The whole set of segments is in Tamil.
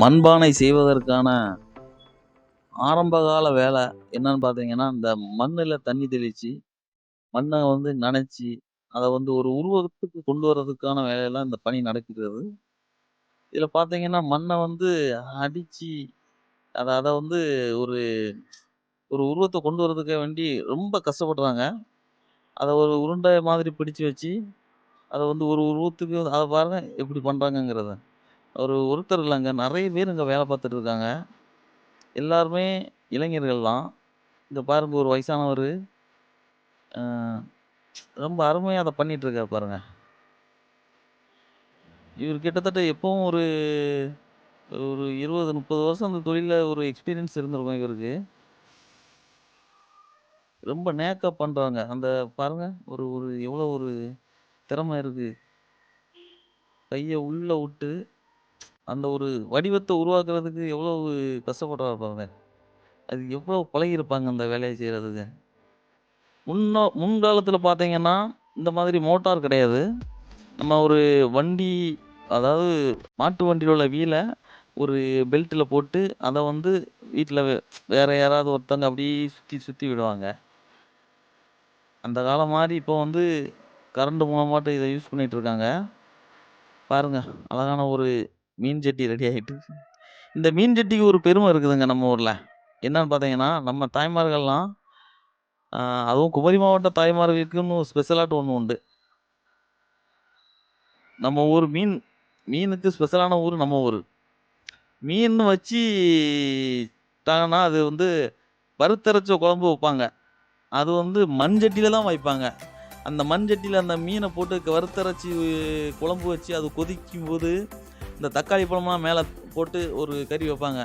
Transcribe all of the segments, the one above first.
மண்பானை செய்வதற்கான ஆரம்பகால வேலை என்னன்னு பார்த்தீங்கன்னா, இந்த மண்ணுல தண்ணி தெளிச்சு, மண்ண நனைச்சு, அத ஒரு உருவத்துக்கு கொண்டு வரதுக்கான வேலையெல்லாம் இந்த பணி நடக்கிறது. இதில பார்த்தீங்கன்னா, மண்ண அடிச்சு, அத அத ஒரு ஒரு உருவத்த கொண்டு வரதுக்கு வேண்டி ரொம்ப கஷ்டப்படுறாங்க. அத ஒரு உருண்டை மாதிரி பிடிச்சு வச்சு, அத ஒரு உருவத்துக்கு அத பாருங்க எப்படி பண்றாங்கங்கிறத. ஒருத்தர் இல்லங்க. நெறைய பேர் இங்க வேலை பார்த்துட்டு இருக்காங்க. எல்லாருமே இளைஞர்கள் தான். இங்க பாருங்க ஒரு வயசானவரு. அ ரொம்ப அருமையா அத பண்ணிட்டு இருக்காரு பாருங்க. இவரு கிட்டத்தட்ட எப்பவும் ஒரு ஒரு 20, 30 வருஷம் அந்த தொழில்ல ஒரு எக்ஸ்பீரியன்ஸ் இருந்திருக்கும் இவருக்கு. ரொம்ப நேக்கா பண்றாங்க. அந்த பாருங்க ஒரு ஒரு எவ்வளோ ஒரு திறமை இருக்கு. கைய உள்ள வுட்டு, அந்த ஒரு வடிவத்த உருவாக்குறதுக்கு எவ்வளவு கஷ்டப்படுறாரு பாருங்க. அது எவ்வளோ பழகியிருப்பாங்க அந்த வேலைய செய்றதுக்கு. முன்காலத்துல பார்த்தீங்கன்னா, இந்த மாதிரி மோட்டார் கிடையாது. நம்ம ஒரு வண்டி அதாவது மாட்டு வண்டியில உள்ள வீல ஒரு பெல்ட்ல போட்டு, அத வீட்ல வேற யாராவது ஒருத்தவங்க அப்படியே சுத்தி சுத்தி விடுவாங்க. அந்த காலம் மாரி இப்போ கரண்ட் மூலமாட்டம் இத யூஸ் பண்ணிட்டு இருக்காங்க. பாருங்க, அழகான ஒரு மீன் சட்டி ரெடி ஆயிட்டு. இந்த மீன் சட்டிக்கு ஒரு பெருமை இருக்குதுங்க நம்ம ஊர்ல. என்னன்னு பார்த்தீங்கன்னா, நம்ம தாய்மார்கள்லாம் அ அதுவும் குமரி மாவட்ட தாய்மார்களுக்குன்னு ஸ்பெஷலாட்டு ஒண்ணு உண்டு. நம்ம ஊர் மீனுக்கு ஸ்பெஷலான ஊரு நம்ம ஊரு. மீன் வச்சு ட்டாங்கன்னா, அது வறுத்தரைச்ச குழம்பு வைப்பாங்க. அது மண் சட்டியில தான் வைப்பாங்க. அந்த மண் சட்டியில அந்த மீன போட்டு வறுத்தரைச்சு குழம்பு வச்சு அது கொதிக்கும்போது, இந்த தக்காளி பழம்லாம் மேல போட்டு ஒரு கறி வைப்பாங்க.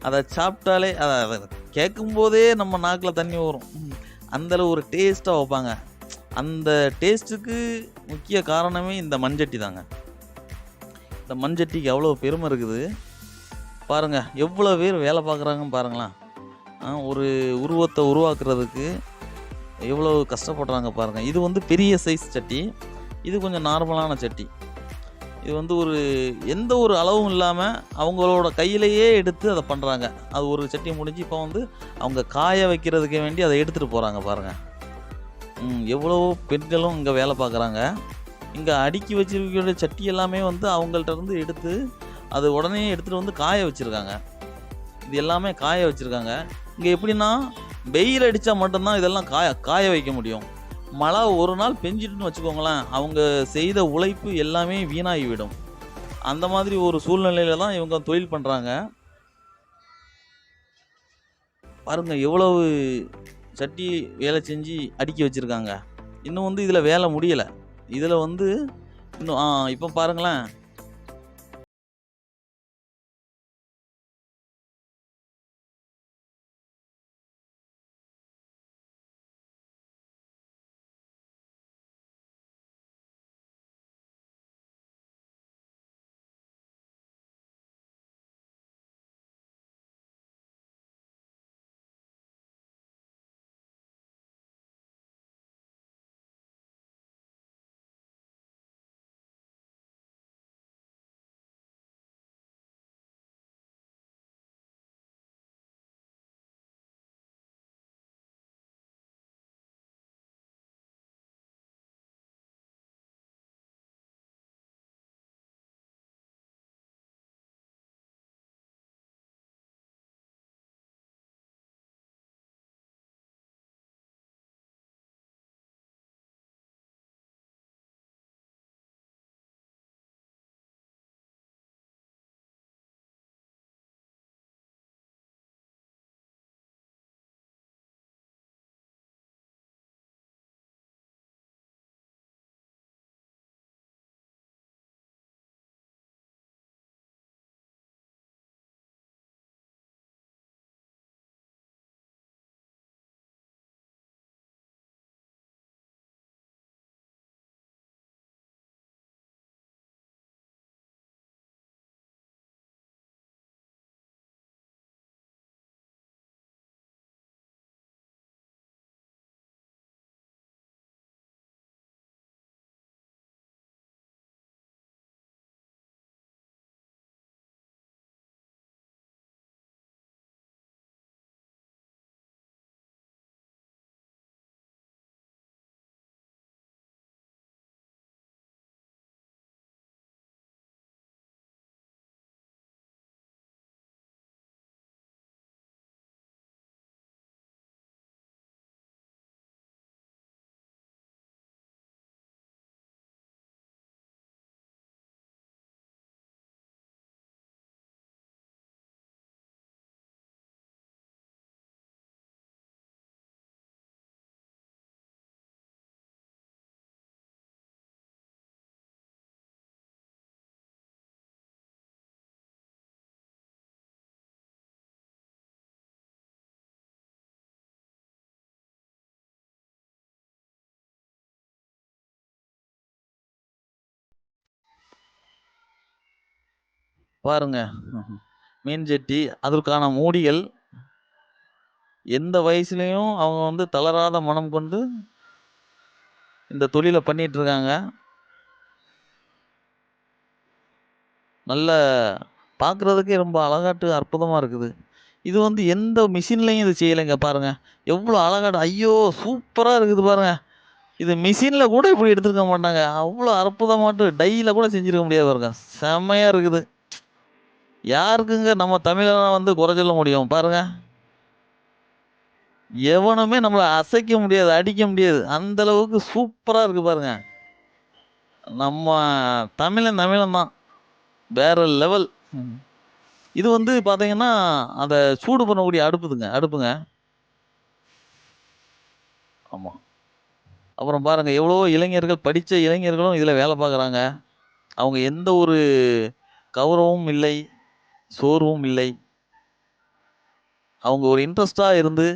அத சாப்பிட்டாலே அத அத கேட்கும்போதே நம்ம நாக்குல தண்ணி ஊரும். அந்த அளவு ஒரு டேஸ்ட்டா வைப்பாங்க. அந்த டேஸ்ட்டுக்கு முக்கிய காரணமே இந்த மண்சட்டி தாங்க. இந்த மண்சட்டிக்கு அவ்வளோ பெருமை இருக்குது. பாருங்க, எவ்வளோ பேர் வேலை பார்க்குறாங்கன்னு பாருங்களேன். ஒரு உருவத்த உருவாக்குறதுக்கு எவ்வளோ கஷ்டப்படுறாங்க பாருங்க. இது பெரிய சைஸ் சட்டி. இது கொஞ்சம் நார்மலான சட்டி. இது ஒரு எந்த ஒரு அளவும் இல்லாம, அவங்களோட கையிலேயே எடுத்து அத பண்றாங்க. அது ஒரு சட்டி முடிஞ்சு இப்போ அவங்க காய வைக்கிறதுக்கு வேண்டி அத எடுத்துட்டு போறாங்க பாருங்க. எவ்வளவோ பெண்களும் இங்க வேலை பார்க்குறாங்க. இங்க அடுக்கி வச்சிருக்கிற சட்டி எல்லாமே அவங்கள்ட்ட இருந்து எடுத்து, அது உடனே எடுத்துட்டு காய வச்சிருக்காங்க. இது எல்லாமே காய வச்சிருக்காங்க. இங்க எப்படின்னா, வெயில் அடிச்சா மட்டும் தான் இதெல்லாம் காய வைக்க முடியும். மழை ஒரு நாள் பெஞ்சிட்டுன்னு வச்சுக்கோங்களேன், அவங்க செய்த உழைப்பு எல்லாமே வீணாகிவிடும். அந்த மாதிரி ஒரு சூழ்நிலையில தான் இவங்க தொழில் பண்றாங்க. பாருங்க எவ்வளவு சட்டி வேலை செஞ்சு அடுக்கி வச்சிருக்காங்க. இன்னும் இதுல வேலை முடியல. இதுல இன்னும் இப்ப பாருங்களேன். பாருங்க. மீன் ஜட்டி, அதற்கான மூடிகள் எந்த வயசுலயும் அவங்க வந்து தளராத மனம் கொண்டு இந்த தொழிலை பண்ணிட்டு இருக்காங்க. நல்ல பார்க்குறதுக்கே ரொம்ப அழகாட்டு அற்புதமா இருக்குது. இது வந்து எந்த மிஷின்லயும் இது செய்யலைங்க பாருங்க. எவ்வளோ அழகாட்டு ஐயோ! சூப்பரா இருக்குது பாருங்க. இது மிஷின்ல கூட இப்படி எடுத்திருக்க மாட்டாங்க. அவ்வளோ அற்புதமாட்டு டையில கூட செஞ்சிருக்க முடியாது பாருங்க. செம்மையா இருக்குது. யாருக்குங்க நம்ம தமிழன வந்து குறை சொல்ல முடியும்? பாருங்க. எவனுமே நம்மள அசைக்க முடியாது, அடிக்க முடியாது. அந்த அளவுக்கு சூப்பரா இருக்கு பாருங்க. நம்ம தமிழன் தமிழன் தான். வேற லெவல். இது வந்து பார்த்தீங்கன்னா, அத சூடு பண்ணக்கூடிய அடுப்புங்க. ஆமா. அப்புறம் பாருங்க எவ்வளவோ இளைஞர்கள், படிச்ச இளைஞர்களும் இதுல வேலை பார்க்குறாங்க. அவங்க எந்த ஒரு கௌரவமும் இல்லை, சோர்வும் இல்லை. அவங்க ஒரு இன்ட்ரெஸ்ட்டா இருந்து,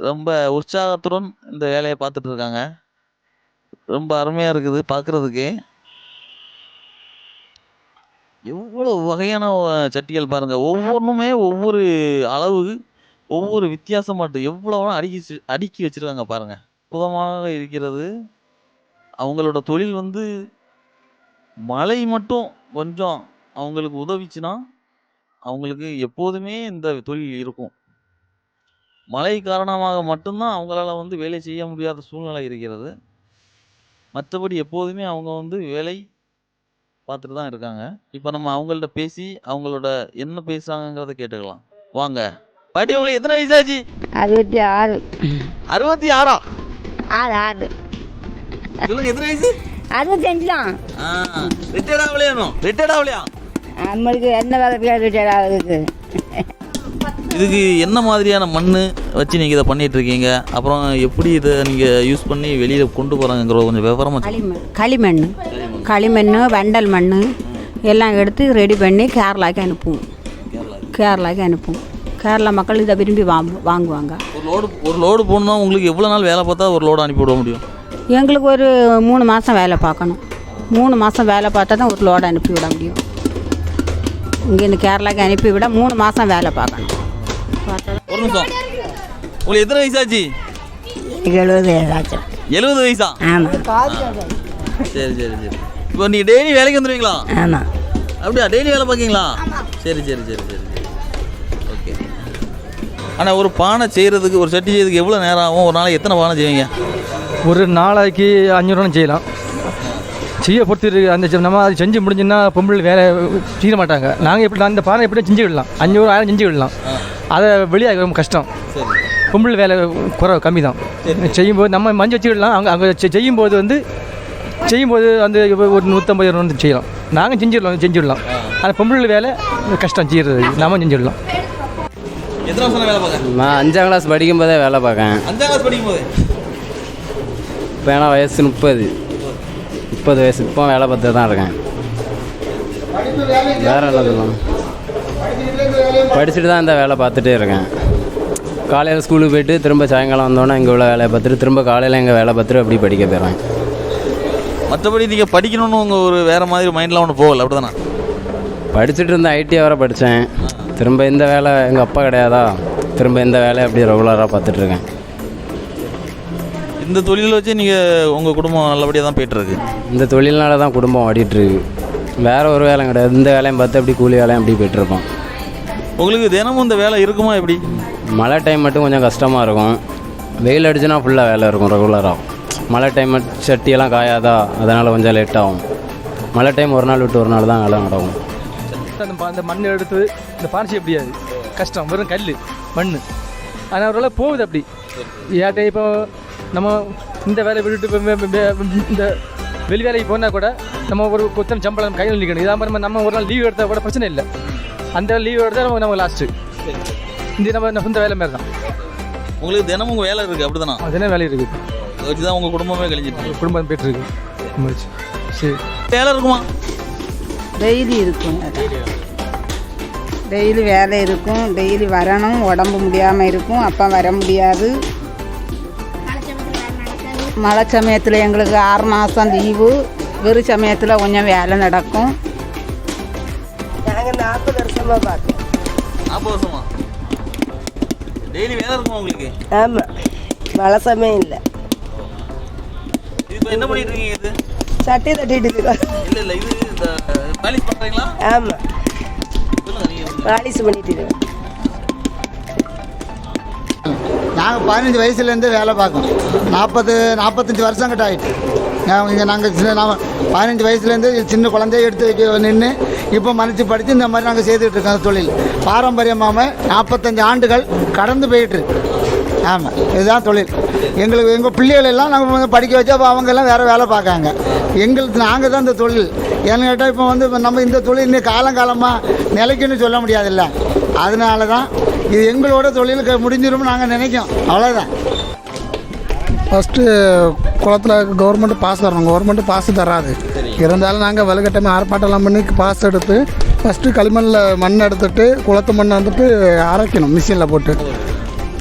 ரொம்ப உற்சாகத்துடன் இந்த வேலைய பார்த்துட்டு இருக்காங்க. ரொம்ப அருமையா இருக்குது பார்க்குறதுக்கே. எவ்வளோ வகையான சட்டிகள் பாருங்க. ஒவ்வொன்னுமே ஒவ்வொரு அளவு, ஒவ்வொரு வித்தியாசமாட்டு எவ்வளோ அடுக்கி வச்சிருக்காங்க பாருங்க. அற்புதமாக இருக்கிறது. அவங்களோட தொழில் வந்து மழை மட்டும் கொஞ்சம் அவங்களுக்கு உதவிச்சுன்னா, அவங்களுக்கு எப்போதுமே இந்த தொழில் இருக்கும். மழை காரணமாக மட்டும் தான் அவங்களால வந்து வேலை செய்ய முடியாத சூழ்நிலை இருக்கிறது. மற்றபடி எப்போதுமே அவங்க வந்து வேலை பார்த்துட்டு தான் இருக்காங்க. இப்ப நம்ம அவங்கள்ட்ட பேசி, அவங்களோட என்ன பேசுறாங்கங்கிறத கேட்டுக்கலாம். வாங்க. பாட்டி உங்களுக்கு எத்தனை வயசாச்சு? 66. 66ஆ? 6 சொல்லுங்க எத்தனை வயசு? 65 தான். ரிட்டையர்ட் ஆகலையா? ரிட்டையர்ட் ஆகலையா? நம்மளுக்கு என்ன வேலை ரிட்டையர்ட் ஆகுதுக்கு? இதுக்கு என்ன மாதிரியான மண்ணு வச்சு நீங்கள் இதை பண்ணிட்டு இருக்கீங்க? அப்புறம் எப்படி இதை நீங்கள் யூஸ் பண்ணி வெளியில் கொண்டு போகிறாங்கங்கிறத கொஞ்சம் விவரமாக களிமண் வண்டல் மண் எல்லாம் எடுத்து ரெடி பண்ணி கேரளாவுக்கு அனுப்புவோம். கேரளா மக்கள் இதை விரும்பி வாங்குவாங்க. ஒரு லோடு போடணும்னா உங்களுக்கு எவ்வளோ நாள் வேலை பார்த்தா ஒரு லோடு அனுப்பி விட முடியும்? எங்களுக்கு ஒரு 3 மாதம் வேலை பார்க்கணும். 3 மாதம் வேலை பார்த்தா தான் ஒரு லோடு அனுப்பி விட முடியும். இங்கேருந்து கேரளாவுக்கு அனுப்பி விட 3 மாதம் வேலை பார்க்கணும். ஒரு நிமிஷம், உங்களுக்கு எத்தனை வயசாச்சு? 70 70 வயசா? ஆமாம். சரி. இப்போ நீங்கள் டெய்லி வேலைக்கு வந்துடுவீங்களா? ஆமாம். அப்படியா? டெய்லி வேலை பார்க்கீங்களா? சரி. ஓகே. ஆனால் ஒரு பானை செய்கிறதுக்கு, ஒரு சட்டி செய்யறதுக்கு எவ்வளோ நேரம் ஆகும்? ஒரு நாளைக்கு எத்தனை பானை செய்வீங்க? ஒரு நாளைக்கு 500 செய்யலாம். செய்ய பொறுத்து இருக்குது. அந்த நம்ம அது செஞ்சு முடிஞ்சுன்னா பொம்பளை வேலை செய்ய மாட்டாங்க. நாங்கள் எப்படி அந்த பானை எப்படி செஞ்சு விடலாம், 500 1000 செஞ்சு விடலாம். அதை வெளியாக ரொம்ப கஷ்டம். பொம்பளை வேலை கம்மி தான். செய்யும்போது நம்ம மஞ்சள் வச்சு விடலாம். அங்கே செய்யும்போது அந்த ஒரு 150 200 செய்யலாம். நாங்கள் செஞ்சு விடலாம். ஆனால் பொம்பளை வேலை கஷ்டம் செய்கிறது. நாம செஞ்சு விடலாம். எத்தனை வருஷம் வேலை பார்க்க? நான் 5ஆம் கிளாஸ் படிக்கும்போதே வேலை பார்க்கேன். 5ஆம் கிளாஸ் படிக்கும்போது? இப்போ ஏன்னா வயசு 30 வயசு. இப்போ வேலை பார்த்துட்டு தான் இருக்கேன். வேறு என்ன சொல்லலாம், படிச்சுட்டு தான் இந்த வேலை பார்த்துட்டே இருக்கேன். காலையில் ஸ்கூலுக்கு போய்ட்டு திரும்ப சாயங்காலம் வந்தோன்னே இங்கே உள்ள வேலையை பார்த்துட்டு திரும்ப காலையில் இங்கே வேலை பார்த்துட்டு அப்படி படிக்க போயிடுவேன். மற்றபடி நீங்கள் படிக்கணும்னு உங்கள் ஒரு வேறு மாதிரி மைண்டில் ஒன்று போகல, அப்படி தானே? படிச்சுட்டு இருந்தேன், ஐடி வர படித்தேன். திரும்ப இந்த வேலை எங்கள் அப்பா கிடையாதா, திரும்ப இந்த வேலையை அப்படி ரெகுலராக பார்த்துட்ருக்கேன். இந்த தொழிலை வச்சு நீங்கள் உங்கள் குடும்பம் நல்லபடியாக தான் போய்ட்டுருக்கு? இந்த தொழில்னால தான் குடும்பம் ஓடிட்டுருக்கு. வேறு ஒரு வேலை கிடையாது. இந்த வேலையும் பார்த்து அப்படி கூலி வேலையும் அப்படி போய்ட்டுருப்போம். உங்களுக்கு தினமும் இந்த வேலை இருக்குமா எப்படி? மழை டைம் மட்டும் கொஞ்சம் கஷ்டமாக இருக்கும். வெயில் அடிச்சுன்னா ஃபுல்லாக வேலை இருக்கும் ரெகுலராக. மழை டைம் சட்டியெல்லாம் காயாதா, அதனால் கொஞ்சம் லேட் ஆகும். மழை டைம் ஒரு நாள் விட்டு ஒரு நாள் தான் வேலை நடக்கும். அந்த மண் எடுத்து இந்த பானை முடியாது, கஷ்டம். வெறும் கல் மண். ஆனால் ஒரு வேலை போகுது அப்படி. ஏட்டை இப்போ நம்ம இந்த வேலையை விட்டுட்டு இந்த வெளி வேலைக்கு போனால் கூட நம்ம ஒரு கொத்தனை சம்பளம் கையில் நிற்கணும். இதாக மாதிரி நம்ம ஒரு நாள் லீவ் எடுத்தால் கூட பிரச்சனை இல்லை. அந்த லீவ் எடுத்தால் நம்ம லாஸ்ட்டு. இந்த வேலை மாதிரி தான். உங்களுக்கு தினமும் வேலை இருக்குது அப்படி தானே? தினம் வேலை இருக்குது. அதை வச்சு தான் உங்கள் குடும்பமே கழிஞ்சிட்டு குடும்பம் போய்ட்டுருக்கு. சரி, வேலை இருக்குமா? டெய்லி இருக்கும். டெய்லி வேலை இருக்கும். டெய்லி வரணும். உடம்பு முடியாமல் இருக்கும், அப்போ வர முடியாது. மழை சமயத்தில் எங்களுக்கு 6 மாதம் லீவு. வெறும் சமயத்தில் கொஞ்சம் வேலை நடக்கும். வருஷமாக பார்க்குறேன். 40 வருஷமா? டெய்லி வேலை இருக்குமா உங்களுக்கு? ஆமாம், மழை சமயம் இல்லை. இது இப்போ என்ன பண்ணிட்டு இருக்கீங்க? இது சட்டை தட்டிட்டு இருக்கோம். இல்லை இது இந்த பாலிஷ் பண்ணுறீங்களா? ஆமாம், சொல்லுங்கள் நீங்கள். பாலிஷ் பண்ணிட்டு இருக்கோம். நாங்கள் 15 வயசுலேருந்து வேலை பார்க்கோம். 45 வருஷம் கிட்ட ஆகிட்டு நாங்கள் 15 வயசுலேருந்து சின்ன குழந்தைய எடுத்து வைக்க நின்று இப்போ மன்னிச்சு படித்து இந்த மாதிரி நாங்கள் செய்துக்கிட்டு இருக்கோம். தொழில் பாரம்பரியமாக 45 ஆண்டுகள் கடந்து போயிட்டுருக்கு. ஆமாம், இதுதான் தொழில் எங்களுக்கு. எங்கள் பிள்ளைகள் எல்லாம் நாங்கள் படிக்க வச்சா அப்போ அவங்கெல்லாம் வேறு வேலை பார்க்காங்க. எங்களுக்கு நாங்கள் தான் இந்த தொழில். ஏன்னு கேட்டால் இப்போ நம்ம இந்த தொழில் இன்னும் காலங்காலமாக நிலைக்குன்னு சொல்ல முடியாதுல்ல. அதனால தான் இது எங்களோட தொழிலுக்கு முடிஞ்சிரும்னு நாங்கள் நினைக்கோம். அவ்வளோதான். ஃபஸ்ட்டு குளத்தில் கவர்மெண்ட்டு பாஸ் தரணும். கவர்மெண்ட்டு பாஸ் தராது. இருந்தாலும் நாங்கள் வலுக்கட்டமே ஆர்ப்பாட்டம்லாம் பண்ணி பாஸ் எடுத்து ஃபஸ்ட்டு களிமண்ணில் மண் எடுத்துட்டு குளத்து மண்ணை வந்துட்டு அரைக்கணும். மிஷினில் போட்டு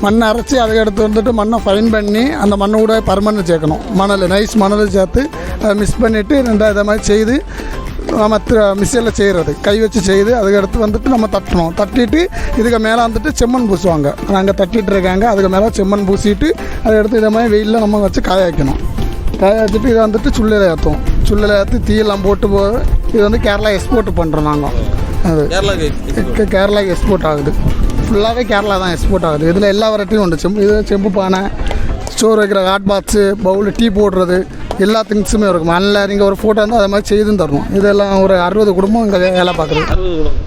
மண்ணை அரைச்சி அதை எடுத்து வந்துட்டு மண்ணை ஃபைன் பண்ணி அந்த மண்ணை கூட பர்மனெண்ட் சேர்க்கணும். நைஸ் மணல் சேர்த்து அதை மிக்ஸ் பண்ணிவிட்டு இதை மாதிரி செய்து நம்ம மிஷினில் செய்கிறது கை வச்சு செய்து அதுக்கு அடுத்து வந்துட்டு நம்ம தட்டணும். தட்டிட்டு இதுக்கு மேலே வந்துட்டு செம்மண் பூசுவாங்க. நாங்கள் தட்டிகிட்டு இருக்காங்க. அதுக்கு மேலே செம்மண் பூசிட்டு அதை எடுத்து இதை மாதிரி வெயிலில் நம்ம வச்சு காய வைக்கணும். காய வச்சுட்டு இதை வந்துட்டு சுள்ளில் ஏற்றுவோம். சுள்ளில் ஏற்றி தீயெல்லாம் போட்டு இது வந்து கேரளா எக்ஸ்போர்ட் பண்ணுறோம் நாங்கள். அது கேரளாவுக்கு எக்ஸ்போர்ட் ஆகுது. ஃபுல்லாகவே கேரளா தான் எக்ஸ்போர்ட் ஆகுது. இதில் எல்லா வெரைட்டியும் உண்டு. இது செம்பு பானை, ஸ்டோர் வைக்கிற ஹாட் பாக்ஸு, பவுலு, டீ போடுறது எல்லா திங்ஸுமே இருக்கும். மண்ணில் நீங்கள் ஒரு ஃபோட்டோ இருந்தால் அதை மாதிரி செய்தும் தரணும். இதெல்லாம் ஒரு 60 குடும்பம் இங்கே வேலை பார்க்குது.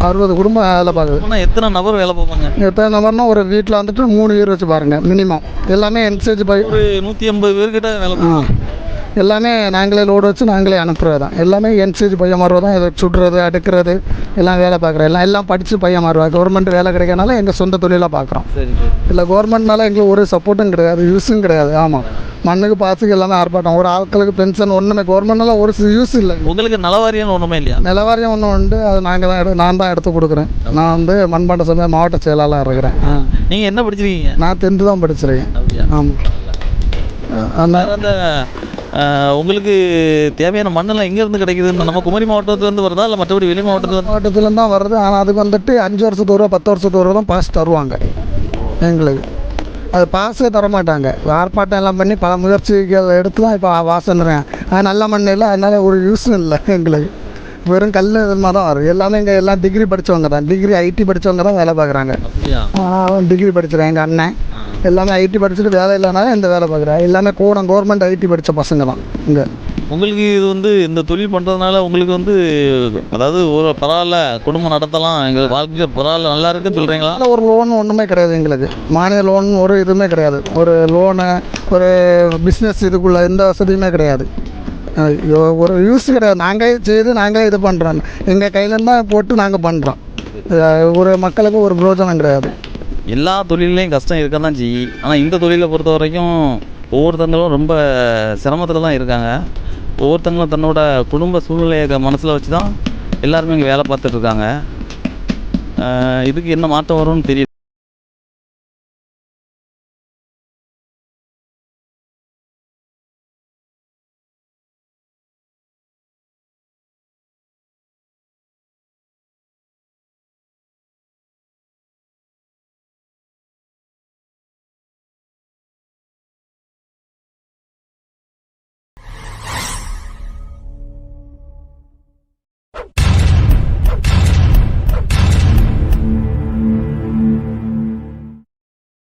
60 குடும்பம் வேலை பார்க்குது. எத்தனை நபர் வேலை பார்ப்பாங்க? எத்தனை நபர்னா ஒரு வீட்டில் வந்துட்டு 3 பேர் வச்சு பாருங்கள் மினிமம். எல்லாமே என்சேஜ் பை ஒரு 180 பேர்கிட்ட வேலை பார்ப்பாங்க. எல்லாமே நாங்களே லோடு வச்சு நாங்களே அனுப்புறது தான். எல்லாமே என்சேஜ் பையன் மாறுவது தான். இதை சுடுறது அடுக்கிறது எல்லாம் வேலை பார்க்குறோம். எல்லாம் படித்து பையன் மாறுவாங்க. கவர்மெண்ட் வேலை கிடைக்கனால எங்கள் சொந்த தொழிலாக பார்க்குறோம். இல்லை கவர்மெண்ட்னால எங்களுக்கு ஒரு சப்போர்ட்டும் கிடையாது, யூஸும் கிடையாது. ஆமாம், மண்ணுக்கு பாசுக்கு எல்லாமே ஆர்ப்பாட்டம். ஒரு ஆட்களுக்கு பென்ஷன் ஒன்றுமே கவர்மெண்ட்னால ஒரு யூஸ் இல்லை. உங்களுக்கு நிலவாரியம் ஒன்றுமே இல்லையா? நிலவாரியம் ஒன்று உண்டு. அது நான் தான் எடுத்து கொடுக்குறேன். நான் வந்து மண்பாண்ட சமய மாவட்ட செயலாளர் இருக்கிறேன். நீங்கள் என்ன படிச்சிருக்கீங்க? நான் 10th தான் படிச்சிருக்கேன். ஆமாம். அந்த உங்களுக்கு தேவையான மண்ணெல்லாம் எங்கேருந்து கிடைக்குது? நம்ம குமரி மாவட்டத்துலேருந்து வருதா இல்லை மற்றபடி வெளி மாவட்டத்துலேருந்து தான் வருது. ஆனால் அதுக்கு வந்துட்டு 5 வருஷத்துக்கு ரூபா 10 வருஷத்துக்கு ரூபா தான் பாஸ் தருவாங்க எங்களுக்கு. அது பாஸே தரமாட்டாங்க. ஆர்ப்பாட்டம் எல்லாம் பண்ணி பல முயற்சிகள் எடுத்து தான் இப்போ வாசன்றேன். அது நல்ல மண் இல்லை. அதனால ஒரு யூஸும் இல்லை எங்களுக்கு. வெறும் கல் இதுமாக தான் வரும். எல்லாமே இங்கே எல்லாம் டிகிரி படித்தவங்க தான். டிகிரி ஐடி படித்தவங்க தான் வேலை பார்க்குறாங்க. ஆனால் டிகிரி படிச்சிருக்கேன். எங்கள் அண்ணன் எல்லாமே ஐடி படிச்சுட்டு வேலை இல்லைனாலும் இந்த வேலை பார்க்குறேன். எல்லாமே கவர்மெண்ட் ஐடி படித்த பசங்க தான் இங்கே. உங்களுக்கு இது வந்து இந்த தொழில் பண்ணுறதுனால உங்களுக்கு வந்து அதாவது ஒரு பரவாயில்ல குடும்பம் நடத்தலாம், எங்கள் வாழ்க்கை பரவாயில்ல நல்லா இருக்குன்னு சொல்கிறீங்களா? ஒரு லோன் ஒன்றுமே கிடையாது எங்களுக்கு. மானிய லோன் ஒரு இதுவுமே கிடையாது. ஒரு லோனு ஒரு பிஸ்னஸ் இதுக்குள்ளே எந்த வசதியுமே கிடையாது. ஒரு யூஸ் கிடையாது. நாங்களே செய்து நாங்களே இது பண்ணுறோம். எங்கள் கையிலேருந்து தான் போட்டு நாங்கள் பண்ணுறோம். ஒரு மக்களுக்கு ஒரு பிரயோஜனம் கிடையாது. எல்லா தொழிலையும் கஷ்டம் இருக்க தான் செய்யும். ஆனால் இந்த தொழிலை பொறுத்த வரைக்கும் ஒவ்வொருத்தங்களும் ரொம்ப சிரமத்தில் தான் இருக்காங்க. ஒவ்வொருத்தங்களும் தன்னோட குடும்ப சூழ்நிலையை மனசில் வச்சு தான் எல்லாருமே இங்கே வேலை பார்த்துட்ருக்காங்க. இதுக்கு என்ன மாற்றம் வரும்னு தெரியல.